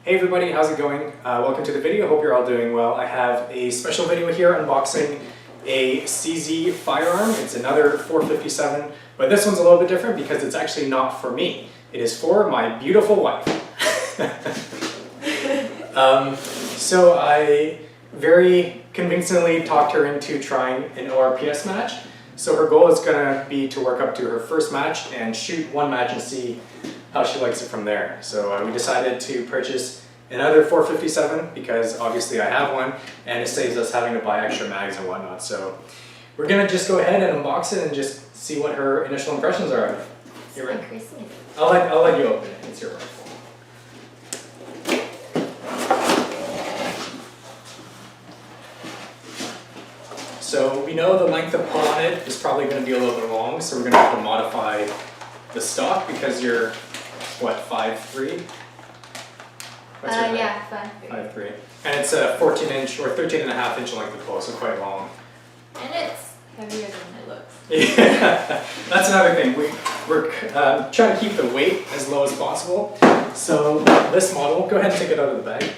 Hey everybody, how's it going? Welcome to the video, hope you're all doing well. I have a special video here unboxing a CZ firearm. It's another 457, but this one's a little bit different because it's actually not for me. It is for my beautiful wife. So I very convincingly talked her into trying an ORPS match. So her goal is gonna be to work up to her first match and shoot one match and see how she likes it from there. So we decided to purchase another 457 because obviously I have one and it saves us having to buy extra mags and whatnot. So we're gonna just go ahead and unbox it and just see what her initial impressions are of it. You ready? I'll let you open it. It's your rifle. So we know the length of pull on it is probably going to be a little bit long, so we're going to have to modify the stock because you're, what, 5'3"? Yeah, 5'3". 5'3". And it's a 14-inch or 13.5-inch length of pull, so quite long. And it's heavier than it looks. Yeah, that's another thing. We're trying to keep the weight as low as possible. So this model, go ahead and take it out of the bag.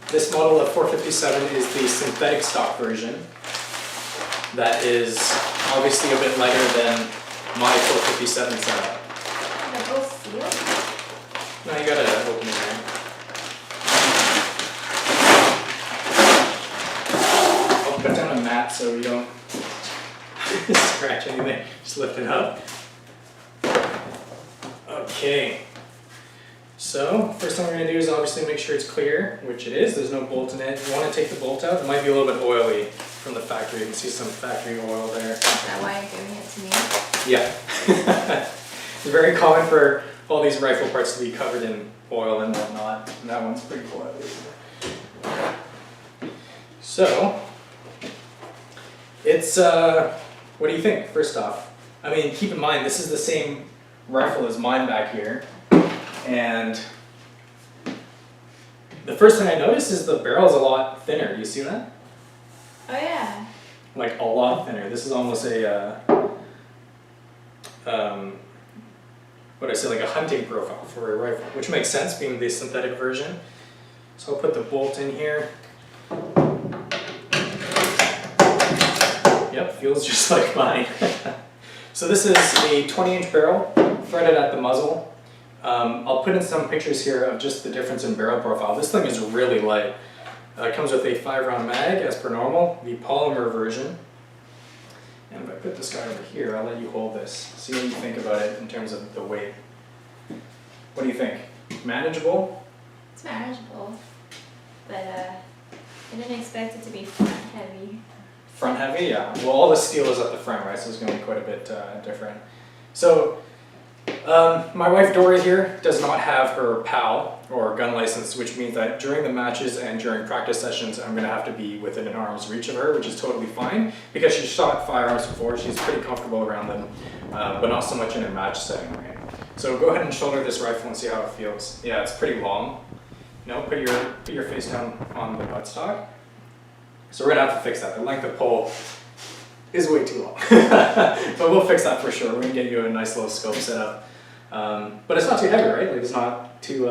This model of 457 is the synthetic stock version. That is obviously a bit lighter than my 457 setup. They're both sealed? No, you gotta open it here. I'll put down a mat so you don't scratch anything. Just lift it up. Okay. So, first thing we're going to do is obviously make sure it's clear, which it is. There's no bolt in it. You want to take the bolt out. It might be a little bit oily from the factory. You can see some factory oil there. Is that why you're giving it to me? Yeah. It's very common for all these rifle parts to be covered in oil and whatnot. And that one's pretty oily. So, it's, what do you think, first off? I mean, keep in mind, this is the same rifle as mine back here. And the first thing I noticed is the barrel is a lot thinner. Do you see that? Oh yeah. Like a lot thinner. This is almost a, what do I say, like a hunting profile for a rifle, which makes sense being the synthetic version. So I'll put the bolt in here. Yep, feels just like mine. So this is a 20-inch barrel, threaded at the muzzle. I'll put in some pictures here of just the difference in barrel profile. This thing is really light. It comes with a 5-round mag as per normal, the polymer version. And if I put this guy over here, I'll let you hold this. See what you think about it in terms of the weight. What do you think? Manageable? It's manageable, but I didn't expect it to be front heavy. Front heavy, yeah. Well, all the steel is at the front, right? So it's going to be quite a bit different. So, my wife Dory here does not have her PAL or gun license, which means that during the matches and during practice sessions I'm going to have to be within an arm's reach of her, which is totally fine because she's shot firearms before. She's pretty comfortable around them, but not so much in a match setting. Right? So go ahead and shoulder this rifle and see how it feels. Yeah, it's pretty long. You know, put your face down on the buttstock. So we're going to have to fix that. The length of pull is way too long. But we'll fix that for sure. We're going to get you a nice little scope set up. But it's not too heavy, right? Like it's not too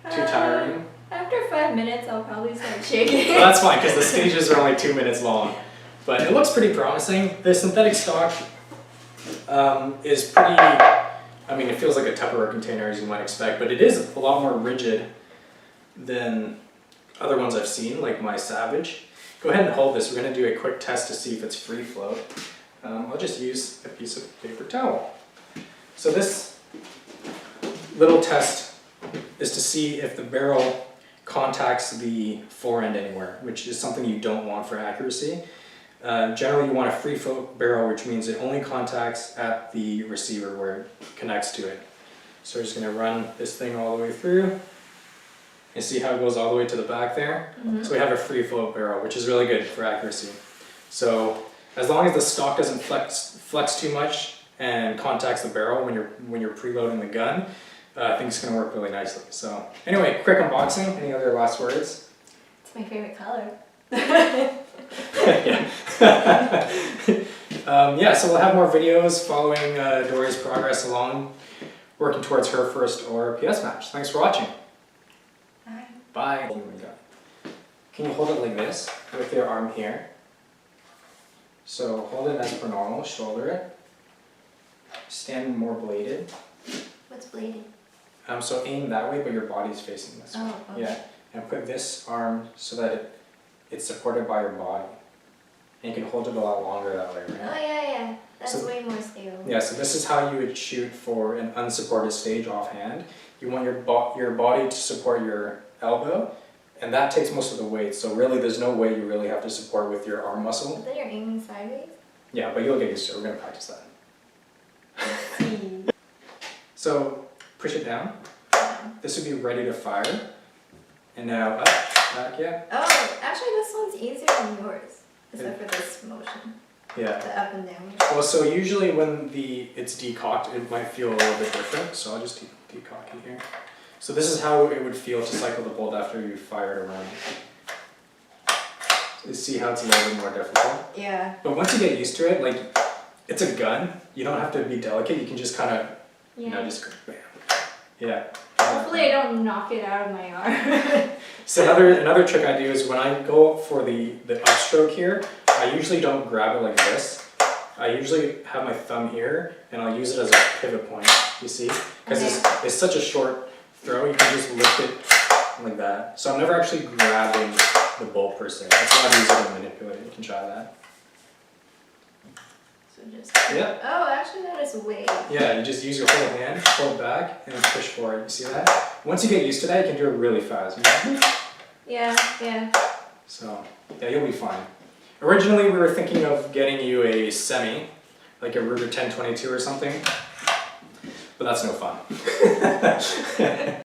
tiring. After 5 minutes, I'll probably start shaking. Well, that's fine because the stages are only 2 minutes long. But it looks pretty promising. The synthetic stock is pretty, I mean, it feels like a Tupperware container as you might expect, but it is a lot more rigid than other ones I've seen, like my Savage. Go ahead and hold this. We're going to do a quick test to see if it's free float. I'll just use a piece of paper towel. So this little test is to see if the barrel contacts the forend anywhere, which is something you don't want for accuracy. Generally you want a free float barrel, which means it only contacts at the receiver where it connects to it. So we're just going to run this thing all the way through and see how it goes all the way to the back there. Mm-hmm. So we have a free float barrel, which is really good for accuracy. So as long as the stock doesn't flex too much and contacts the barrel when you're preloading the gun, I think it's going to work really nicely. So anyway, quick unboxing. Any other last words? It's my favorite color. Yeah. Yeah, so we'll have more videos following Dory's progress along working towards her first ORPS match. Thanks for watching. try. Oh my god. Can you hold it like this with your arm here? So hold it as per normal, shoulder it. Stand more bladed. What's bleeding? So aim that way, but your body's facing this way. Oh, okay. Yeah, and put this arm so that it's supported by your body. And you can hold it a lot longer that way, Oh right? yeah. That's So- way more stable. Yeah, so this is how you would shoot for an unsupported stage offhand. You want your body to support your elbow, and that takes most of the weight. So really, there's no way you really have to support with your arm muscle. But then you're aiming sideways? Yeah, but you'll get used to it. We're gonna practice that. So push it down. This would be ready to fire. And now up, back, yeah. Oh, actually this one's easier than yours. Except for this motion. Yeah. The up and down. Well, so usually when it's decocked, it might feel a little bit different. So I'll just decock it here. So this is how it would feel to cycle the bolt after you fire it around. You see how it's a little bit more difficult? Yeah. But once you get used to it, like, it's a gun. You don't have to be delicate. You can just kind of, Yeah. you know, just bam. Yeah. Hopefully I don't knock it out of my arm. So another trick I do is when I go for the upstroke here, I usually don't grab it like this. I usually have my thumb here, and I'll use it as a pivot point, you see? Because it's such a short throw, you can just lift it like that. So I'm never actually grabbing the bolt per se. That's why I use it to manipulate it. You can try that. So just. Yeah. Oh, actually that is way. Yeah, you just use your whole hand, pull it back, and then push forward. You see that? Once you get used to that, you can do it really fast. You know? Yeah. So, yeah, you'll be fine. Originally, we were thinking of getting you a semi, like a Ruger 1022 or something, but that's no fun.